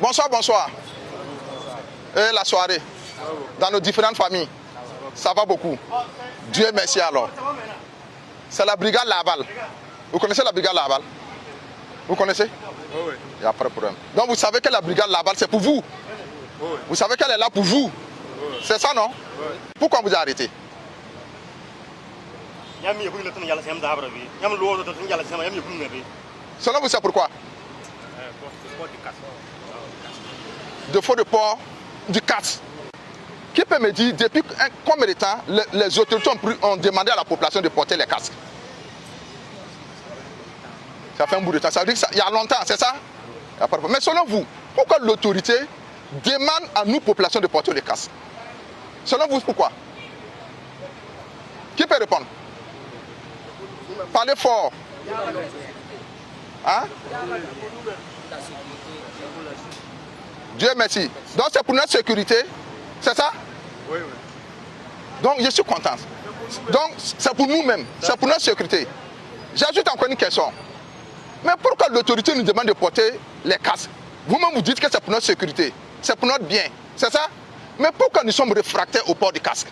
Bonsoir, bonsoir. Et la soirée, dans nos différentes familles, ça va beaucoup. Dieu merci alors. C'est la brigade Laval. Vous connaissez la brigade Laval? Vous connaissez? Oui. Il n'y a pas de problème. Donc vous savez que la brigade Laval, c'est pour vous. Oui. Vous savez qu'elle est là pour vous. Oui. C'est ça, non? Oui. Pourquoi vous avez arrêté? Selon vous, c'est pourquoi? De faux de port du CAS. Qui peut me dire, depuis combien de temps les autorités ont demandé à la population de porter les casques? Ça fait un bout de temps. Ça veut dire qu'il y a longtemps, c'est ça? Mais selon vous, pourquoi l'autorité demande à nous, population, de porter les casques? Selon vous, pourquoi? Qui peut répondre? Parlez fort. Hein? Dieu merci. Donc c'est pour notre sécurité, c'est ça? Oui, oui. Donc je suis content. Donc c'est pour nous-mêmes, c'est pour notre sécurité. J'ajoute encore une question. Mais pourquoi l'autorité nous demande de porter les casques? Vous-même vous dites que c'est pour notre sécurité, c'est pour notre bien, c'est ça? Mais pourquoi nous sommes réfractaires au port du casque?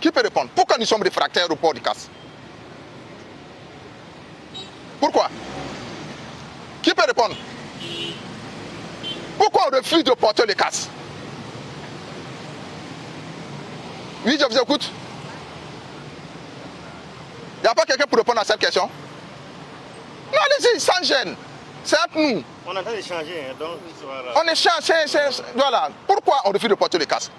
Qui peut répondre? Pourquoi nous sommes réfractaires au port du casque? Pourquoi? Qui peut répondre? Pourquoi on refuse de porter les casques? Oui, je vous écoute. Il n'y a pas quelqu'un pour répondre à cette question? Non, allez-y, sans gêne. C'est entre nous. On est en train d'échanger, donc voilà. On échange, voilà. Pourquoi on refuse de porter les casques?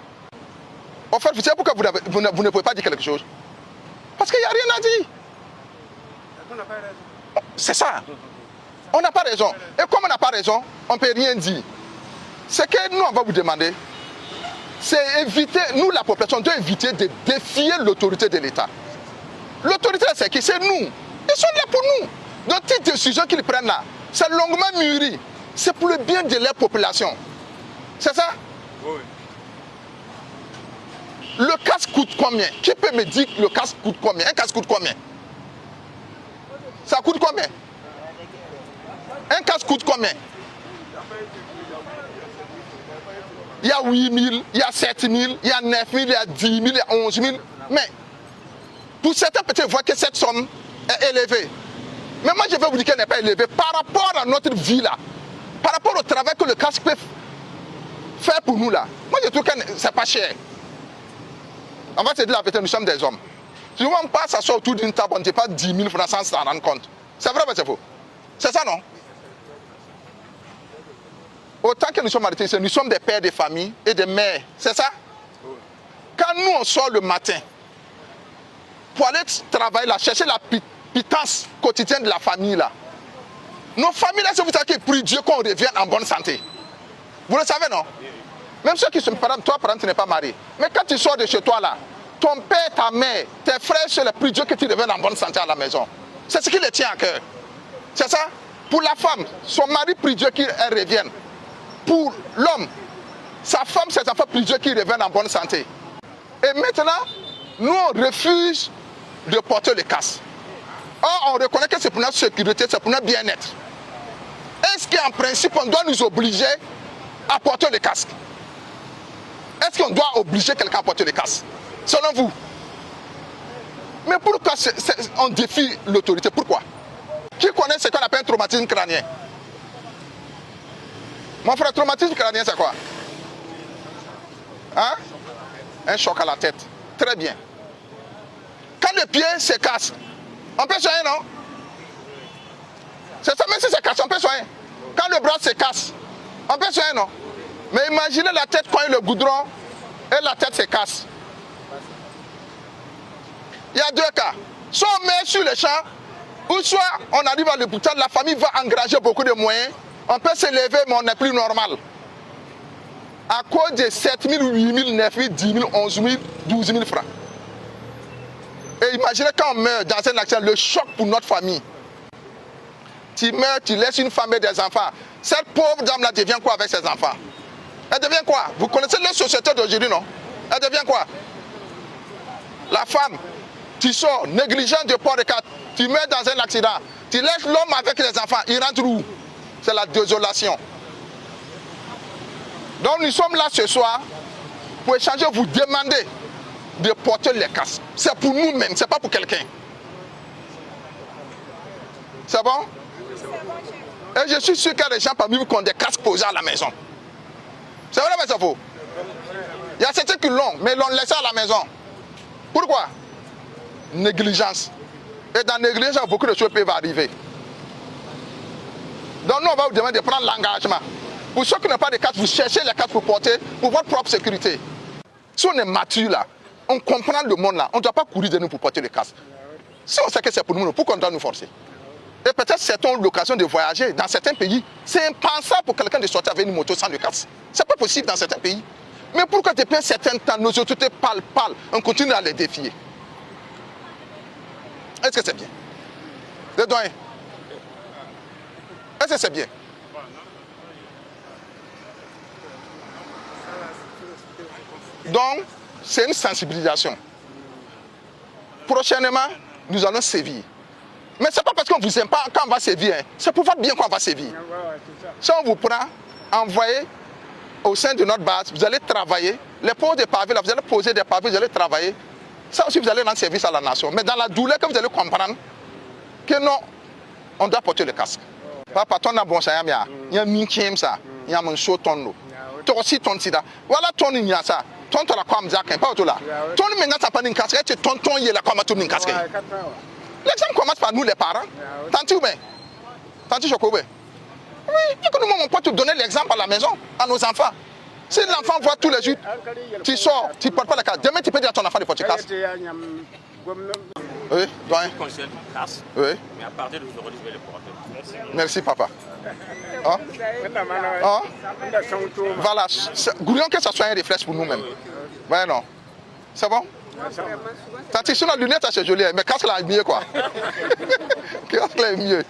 En fait, vous savez pourquoi vous ne pouvez pas dire quelque chose? Parce qu'il n'y a rien à dire. C'est ça. On n'a pas raison. Et comme on n'a pas raison, on ne peut rien dire. Ce que nous, on va vous demander, c'est éviter, nous, la population, doit éviter de défier l'autorité de l'État. L'autorité, c'est qui? C'est nous. Ils sont là pour nous. Donc, toutes les décisions qu'ils prennent là, c'est longuement mûri. C'est pour le bien de leur population. C'est ça? Oui. Le casque coûte combien? Qui peut me dire que le casque coûte combien? Un casque coûte combien? Ça coûte combien? Un casque coûte combien? Il y a 8 000, il y a 7 000, il y a 9 000, il y a 10 000, il y a 11 000. Mais pour certains, peut-être voir que cette somme est élevée. Mais moi, je vais vous dire qu'elle n'est pas élevée par rapport à notre vie là. Par rapport au travail que le casque peut faire pour nous là. Moi, je trouve que c'est pas cher. On va se dire la vérité, nous sommes des hommes. Si on passe à ça autour d'une table, on ne dit pas 10 000 francs sans s'en rendre compte. C'est vrai, mais c'est faux. C'est ça, non? Autant que nous sommes arrêtés, nous sommes des pères de famille et des mères. C'est ça? Quand nous, on sort le matin pour aller travailler là, chercher la pitance quotidienne de la famille là. Nos familles là, c'est vous savez qu'ils prient Dieu qu'on revienne en bonne santé. Vous le savez, non? Même ceux qui sont parents, toi, par exemple, tu n'es pas marié. Mais quand tu sors de chez toi là, ton père, ta mère, tes frères, c'est le prix Dieu que tu reviennes en bonne santé à la maison. C'est ce qui les tient à cœur. C'est ça? Pour la femme, son mari prie Dieu qu'elle revienne. Pour l'homme, sa femme, ses enfants prient Dieu qu'ils reviennent en bonne santé. Et maintenant, nous, on refuse de porter le casque. Or, on reconnaît que c'est pour notre sécurité, c'est pour notre bien-être. Est-ce qu'en principe, on doit nous obliger à porter le casque? Est-ce qu'on doit obliger quelqu'un à porter le casque? Selon vous? Mais pourquoi on défie l'autorité? Pourquoi? Qui connaît ce qu'on appelle un traumatisme crânien? Mon frère, traumatisme crânien, c'est quoi? Hein? Un choc à la tête. Très bien. Quand le pied se casse, on peut soigner, non? C'est ça, même si c'est cassé, on peut soigner. Quand le bras se casse, on peut soigner, non? Mais imaginez la tête cogne le goudron et la tête se casse. Il y a deux cas. Soit on met sur le champ, ou soit on arrive à l'hôpital, la famille va engager beaucoup de moyens. On peut se lever, mais on n'est plus normal. À cause de 7 000, 8 000, 9 000, 10 000, 11 000, 12 000 francs. Et imaginez quand on meurt dans un accident, le choc pour notre famille. Tu meurs, tu laisses une femme et des enfants. Cette pauvre dame-là devient quoi avec ses enfants? Elle devient quoi? Vous connaissez la société d'aujourd'hui, non? Elle devient quoi? La femme, tu sors, négligent de port de carte, tu meurs dans un accident, tu laisses l'homme avec les enfants, il rentre où? C'est la désolation. Donc nous sommes là ce soir pour échanger, vous demander de porter les casques. C'est pour nous-mêmes, c'est pas pour quelqu'un. C'est bon? Et je suis sûr qu'il y a des gens parmi vous qui ont des casques posés à la maison. C'est vrai, mais c'est faux. Il y a certains qui l'ont, mais ils l'ont laissé à la maison. Pourquoi? Négligence. Et dans la négligence, beaucoup de choses peuvent arriver. Donc nous, on va vous demander de prendre l'engagement. Pour ceux qui n'ont pas de casque, vous cherchez les casques pour porter pour votre propre sécurité. Si on est mature là, on comprend le monde là, on ne doit pas courir de nous pour porter le casque. Si on sait que c'est pour nous, pourquoi on doit nous forcer? Et peut-être certains ont l'occasion de voyager dans certains pays. C'est impensable pour quelqu'un de sortir avec une moto sans le casque. C'est pas possible dans certains pays. Mais pourquoi depuis un certain temps, nos autorités parlent, on continue à les défier? Est-ce que c'est bien? Les doyens? Est-ce que c'est bien? Donc, c'est une sensibilisation. Prochainement, nous allons sévir. Mais ce n'est pas parce qu'on ne vous aime pas quand on va sévir. Hein. C'est pour votre bien qu'on va sévir. Si on vous prend, envoyé au sein de notre base, vous allez travailler. Les poses des pavés, là, vous allez poser des pavés, vous allez travailler. Ça aussi, vous allez rendre service à la nation. Mais dans la douleur que vous allez comprendre que non, on doit porter le casque. Papa, ton a bon ça, il y a un mintième ça, il y a un chaud ton. Toi aussi, ton sida. Voilà ton il y a ça. Ton la comme Zach, pas tout là. Ton maintenant, ça pas une casque, tu ton il est là comme tout une casque. L'exemple commence par nous, les parents. Tanti ou bien? Tanti Chokobe? Oui, que nous, on peut te donner l'exemple à la maison, à nos enfants. Si l'enfant voit tous les jours, tu sors, tu ne portes pas la casque. Demain, tu peux dire à ton enfant de porter casque. Oui, doyen. Oui. Mais à partir de aujourd'hui, je vais le porter. Merci, papa. Hein? Hein? Voilà. Goulions que ça soit un réflexe pour nous-mêmes. Ouais, non. C'est bon? Tanti, sur la lunette, c'est joli, mais casque là est mieux, quoi. Casque là est mieux.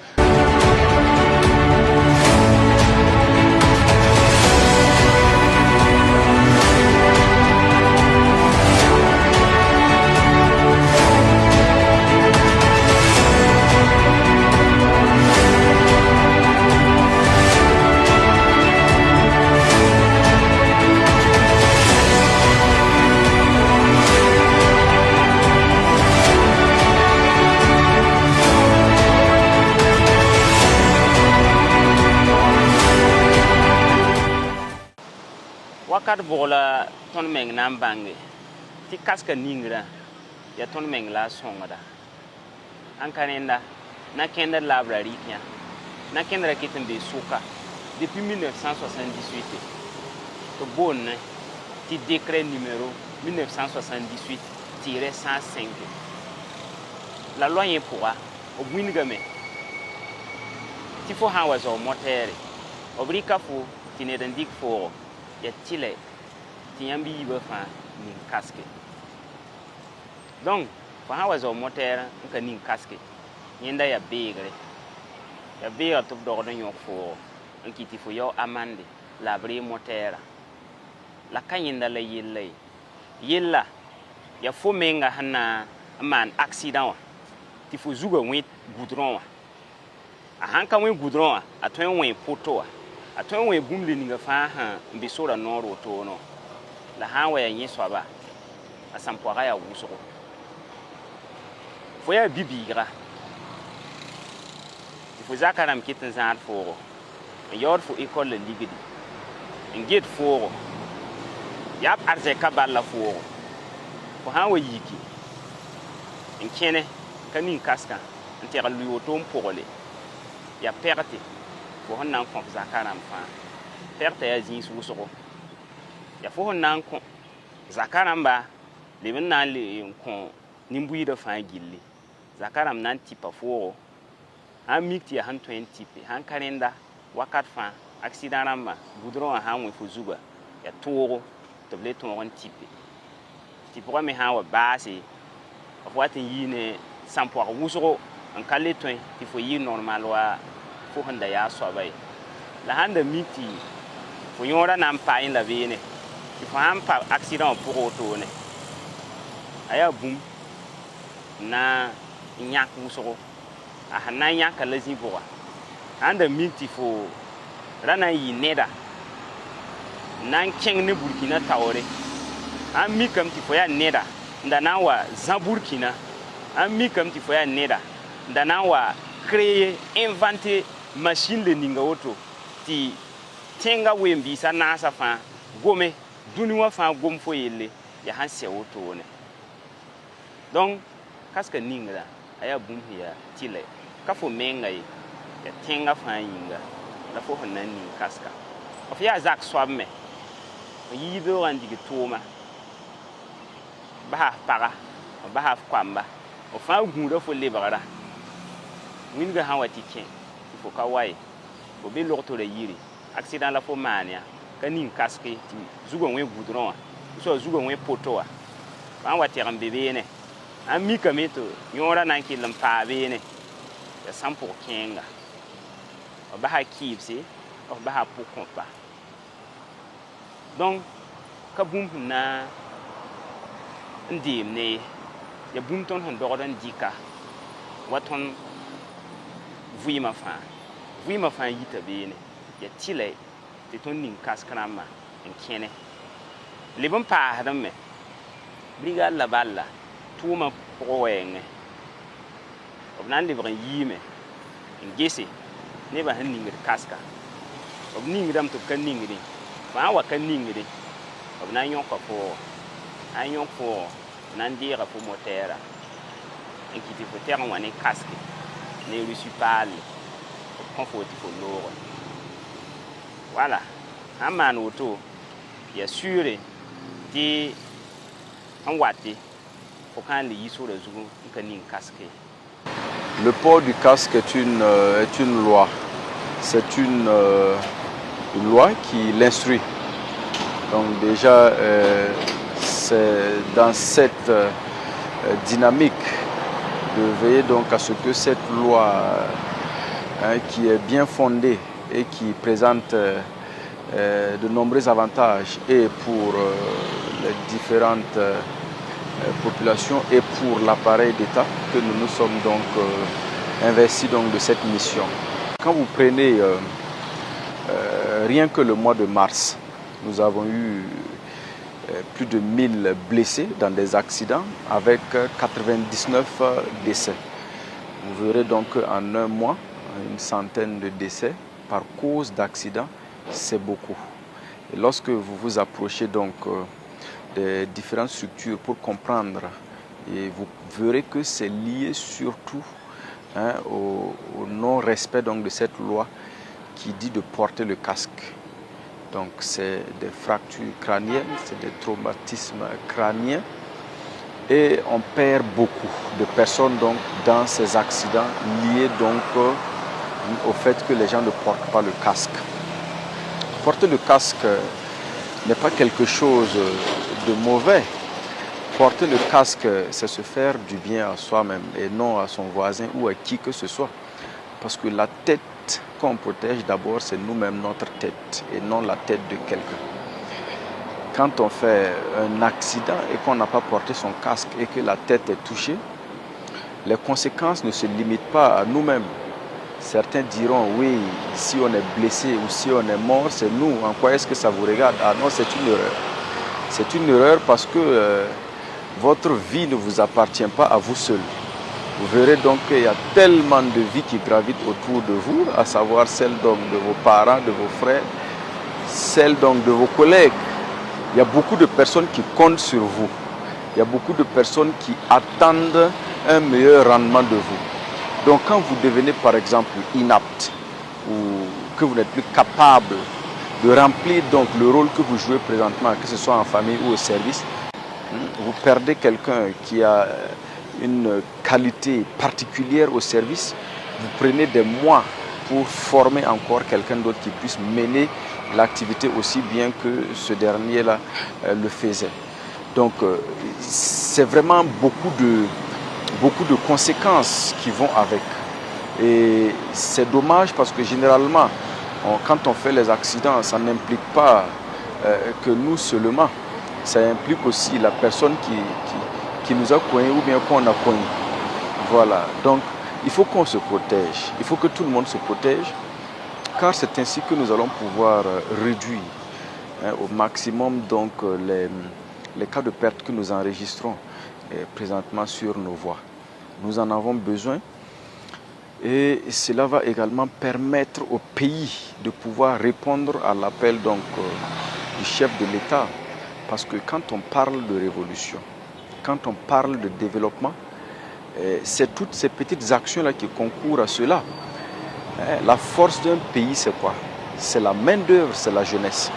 Wakat bola ton meng nam bange ti kaska ningra ya ton meng la songada an kanenda na kenda library kya na kenda kitin be suka depuis 1978 to bonne ti décret numéro 1978-105 la loi est pour au gwingame ti fo han wazo motere obrika fo ti ne dandik fo ya tile ti yambi ba fa nin casque donc fo han wazo motere nka nin casque yenda ya begre to do do yok fo nki ti fo yo amande la bre motere la kanyenda la yella ya fo menga hana man accident wa ti fo zuga wi goudron wa a hanka wi goudron wa atwen wi poto wa atwen wi bumle ninga fa ha mbisora noro to no la hanwa ya nyiswa ba asampwa ya wuso fo ya bibigra ti fo zakara mkitin zan fo yor fo école ligidi ngit fo yap arzeka balla fo ko han wayiki en kene kanin kaska ntere luyo tom pole ya perte fo hon nan kon zakara mfa perte ya zin suso ya fo hon nan kon zakara mba le men nan le kon nimbuyi da fa gilli zakara nan tipa fo han mikti ya han 20 tipe han kalenda wakat fa accident ramba goudron han we fo zuba ya toro to ble to on tipe ti pour me ha wa base afoati yine sampo wuso en kaleton il faut y normal wa fo handa ya so bay la handa miti fo yora nam pa in la vene il faut am pa accident pour auto ne aya bum na nyak wuso a hana nyak la ziboa anda miti fo rana yi neda nan keng ne Burkina Taore an mi kam ti fo ya neda ndana wa za Burkina an mi kam ti fo ya neda ndana wa créer inventer machine le ninga auto ti tenga wembi sa nasa fa gome duni wa fa gom fo yelle ya han se auto ne donc kaska ninga aya bum ya tile ka fo mengai ya tenga fa yinga la fo hanan nin kaska of ya zak swamme yi do ran digi toma ba para ba kwamba o fa gura fo lebara winga hawati ken fo ka wai o be lokto le yiri accident la fo mania ka nin kaske ti zugo we goudron so zugo we poto wa ba wati ran bebe ne an mi kameto yora nan ki lampa be ne ya sampo kenga o ba ha kipsi o ba ha pokompa donc ka bum na ndim ne ya bum ton hon dogodan dika waton vuima fa yita bene ya tile te ton nin kaskrama en kene libon pa hadam me briga la balla tuma proenge obnan libran yime en gese ne ba han ningir kaska ob ningidam to kan ningiri ba wa kan ningiri obnan yon ko fo an yon fo nan dira fo motera en kiti fo terre wane kaske ne reçu parle confortable l'or voilà un man auto bien sûr dit en wati pour quand les sur le zoom une casque. Le port du casque est une loi. C'est une loi qui l'instruit. Donc déjà, c'est dans cette dynamique de veiller donc à ce que cette loi qui est bien fondée et qui présente de nombreux avantages et pour les différentes populations et pour l'appareil d'État que nous nous sommes donc investis donc de cette mission. Quand vous prenez rien que le mois de mars, nous avons eu plus de 1000 blessés dans des accidents avec 99 décès. Vous verrez donc en un mois une centaine de décès par cause d'accidents, c'est beaucoup. Et lorsque vous vous approchez donc des différentes structures pour comprendre, et vous verrez que c'est lié surtout au non-respect donc de cette loi qui dit de porter le casque. Donc c'est des fractures crâniennes, c'est des traumatismes crâniens et on perd beaucoup de personnes donc dans ces accidents liés donc au fait que les gens ne portent pas le casque. Porter le casque n'est pas quelque chose de mauvais. Porter le casque, c'est se faire du bien à soi-même et non à son voisin ou à qui que ce soit. Parce que la tête qu'on protège d'abord, c'est nous-mêmes, notre tête, et non la tête de quelqu'un. Quand on fait un accident et qu'on n'a pas porté son casque et que la tête est touchée, les conséquences ne se limitent pas à nous-mêmes. Certains diront, oui, si on est blessé ou si on est mort, c'est nous. En quoi est-ce que ça vous regarde? Ah non, c'est une erreur. C'est une erreur parce que votre vie ne vous appartient pas à vous seul. Vous verrez donc qu'il y a tellement de vies qui gravitent autour de vous, à savoir celle donc de vos parents, de vos frères, celle donc de vos collègues. Il y a beaucoup de personnes qui comptent sur vous. Il y a beaucoup de personnes qui attendent un meilleur rendement de vous. Donc quand vous devenez par exemple inapte ou que vous n'êtes plus capable de remplir donc le rôle que vous jouez présentement, que ce soit en famille ou au service, vous perdez quelqu'un qui a une qualité particulière au service, vous prenez des mois pour former encore quelqu'un d'autre qui puisse mener l'activité aussi bien que ce dernier-là le faisait. Donc c'est vraiment beaucoup de conséquences qui vont avec. Et c'est dommage parce que généralement, quand on fait les accidents, ça n'implique pas que nous seulement. Ça implique aussi la personne qui nous a cogné ou bien qu'on a cogné. Voilà. Donc, il faut qu'on se protège. Il faut que tout le monde se protège. car c'est ainsi que nous allons pouvoir réduire au maximum donc, les cas de perte que nous enregistrons présentement sur nos voies. Nous en avons besoin et cela va également permettre au pays de pouvoir répondre à l'appel du chef de l'État. Parce que quand on parle de révolution, quand on parle de développement, c'est toutes ces petites actions-là qui concourent à cela. La force d'un pays, c'est quoi? C'est la main-d'œuvre, c'est la jeunesse.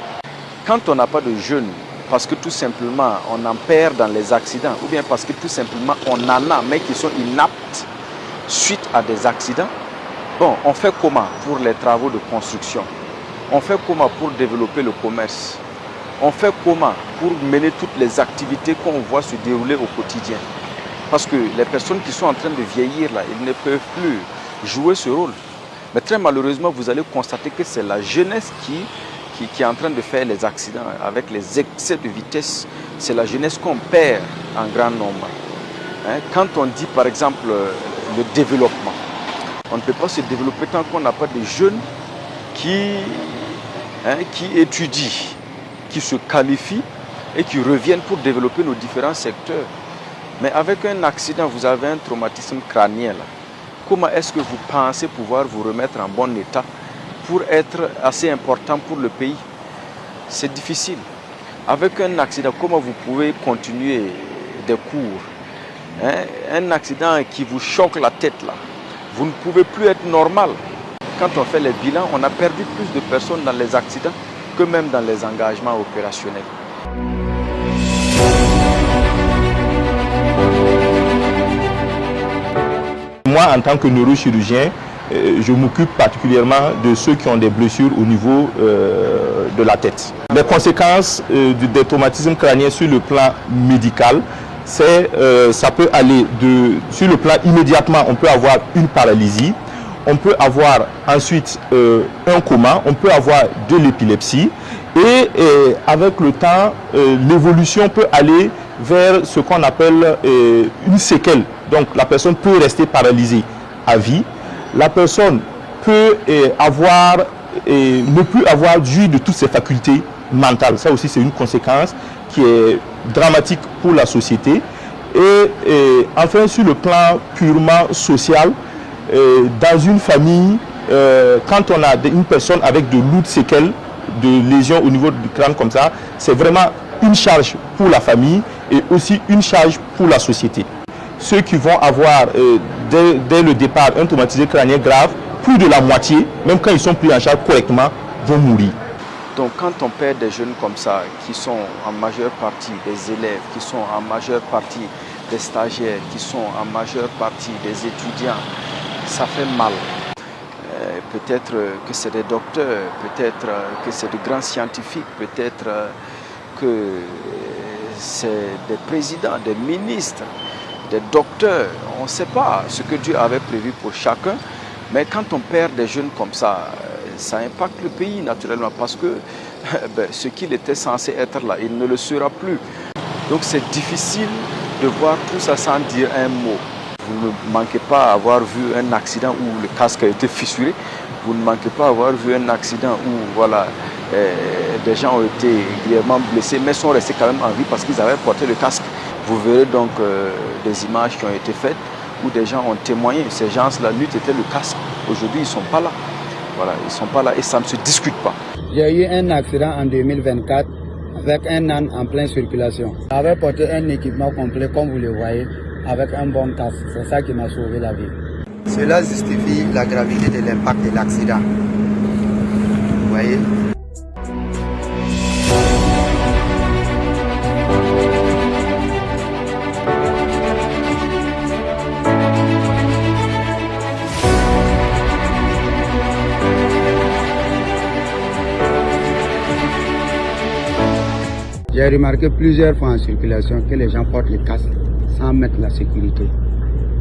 Quand on n'a pas de jeunes, parce que tout simplement on en perd dans les accidents, ou bien parce que tout simplement on en a, mais qui sont inaptes suite à des accidents, bon, on fait comment pour les travaux de construction? On fait comment pour développer le commerce? On fait comment pour mener toutes les activités qu'on voit se dérouler au quotidien? Parce que les personnes qui sont en train de vieillir, là, ils ne peuvent plus jouer ce rôle. Mais très malheureusement, vous allez constater que c'est la jeunesse qui est en train de faire les accidents avec les excès de vitesse. C'est la jeunesse qu'on perd en grand nombre. Quand on dit par exemple le développement, on ne peut pas se développer tant qu'on n'a pas de jeunes qui étudient, qui se qualifient et qui reviennent pour développer nos différents secteurs. Mais avec un accident, vous avez un traumatisme crânien là. Comment est-ce que vous pensez pouvoir vous remettre en bon état pour être assez important pour le pays? C'est difficile. Avec un accident, comment vous pouvez continuer des cours? Un accident qui vous choque la tête là, vous ne pouvez plus être normal. Quand on fait les bilans, on a perdu plus de personnes dans les accidents que même dans les engagements opérationnels. Moi, en tant que neurochirurgien, je m'occupe particulièrement de ceux qui ont des blessures au niveau de la tête. Les conséquences des traumatismes crâniens sur le plan médical, ça peut aller sur le plan immédiatement, on peut avoir une paralysie, on peut avoir ensuite un coma, on peut avoir de l'épilepsie et avec le temps, l'évolution peut aller vers ce qu'on appelle une séquelle. Donc la personne peut rester paralysée à vie. La personne peut ne plus avoir jouir de toutes ses facultés mentales. Ça aussi c'est une conséquence qui est dramatique pour la société. Et enfin sur le plan purement social, dans une famille, quand on a une personne avec de lourdes séquelles, de lésions au niveau du crâne comme ça, c'est vraiment une charge pour la famille et aussi une charge pour la société. Ceux qui vont avoir dès le départ un traumatisme crânien grave, plus de la moitié, même quand ils sont pris en charge correctement, vont mourir. Donc quand on perd des jeunes comme ça, qui sont en majeure partie des élèves, qui sont en majeure partie des stagiaires, qui sont en majeure partie des étudiants, ça fait mal. Peut-être que c'est des docteurs, peut-être que c'est des grands scientifiques, peut-être que c'est des présidents, des ministres, des docteurs. On ne sait pas ce que Dieu avait prévu pour chacun, mais quand on perd des jeunes comme ça impacte le pays naturellement parce que ce qu'il était censé être là, il ne le sera plus. Donc c'est difficile de voir tout ça sans dire un mot. Vous ne manquez pas avoir vu un accident où le casque a été fissuré. Vous ne manquez pas avoir vu un accident où voilà, des gens ont été grièvement blessés, mais sont restés quand même en vie parce qu'ils avaient porté le casque. Vous verrez donc des images qui ont été faites où des gens ont témoigné. Ces gens-là, lui, étaient le casque. Aujourd'hui, ils ne sont pas là. Voilà, ils ne sont pas là et ça ne se discute pas. J'ai eu un accident en 2024 avec un âne en pleine circulation. J'avais porté un équipement complet, comme vous le voyez, avec un bon casque. C'est ça qui m'a sauvé la vie. Cela justifie la gravité de l'impact de l'accident. Vous voyez? J'ai remarqué plusieurs fois en circulation que les gens portent le casque sans mettre la sécurité.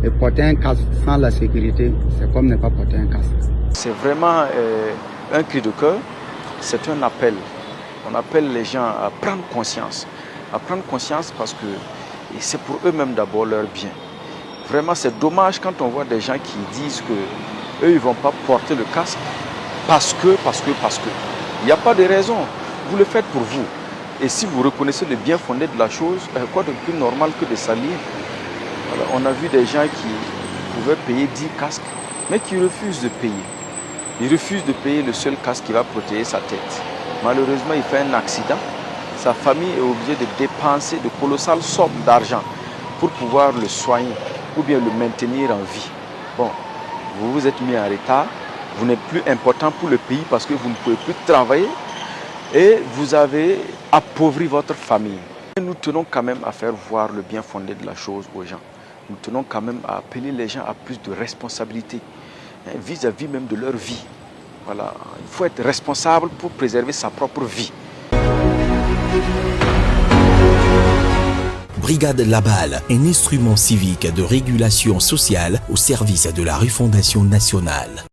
Et porter un casque sans la sécurité, c'est comme ne pas porter un casque. C'est vraiment un cri de cœur, c'est un appel. On appelle les gens à prendre conscience. À prendre conscience parce que c'est pour eux-mêmes d'abord leur bien. Vraiment, c'est dommage quand on voit des gens qui disent qu'eux, ils ne vont pas porter le casque parce que. Il n'y a pas de raison. Vous le faites pour vous. Et si vous reconnaissez le bien fondé de la chose, quoi de plus normal que de salir? Voilà, on a vu des gens qui pouvaient payer 10 casques, mais qui refusent de payer. Ils refusent de payer le seul casque qui va protéger sa tête. Malheureusement, il fait un accident. Sa famille est obligée de dépenser de colossales sommes d'argent pour pouvoir le soigner ou bien le maintenir en vie. Bon, vous vous êtes mis en retard, vous n'êtes plus important pour le pays parce que vous ne pouvez plus travailler et vous avez appauvri votre famille. Et nous tenons quand même à faire voir le bien fondé de la chose aux gens. Nous tenons quand même à appeler les gens à plus de responsabilité vis-à-vis même de leur vie. Voilà, il faut être responsable pour préserver sa propre vie. Brigade Labal, un instrument civique de régulation sociale au service de la refondation nationale.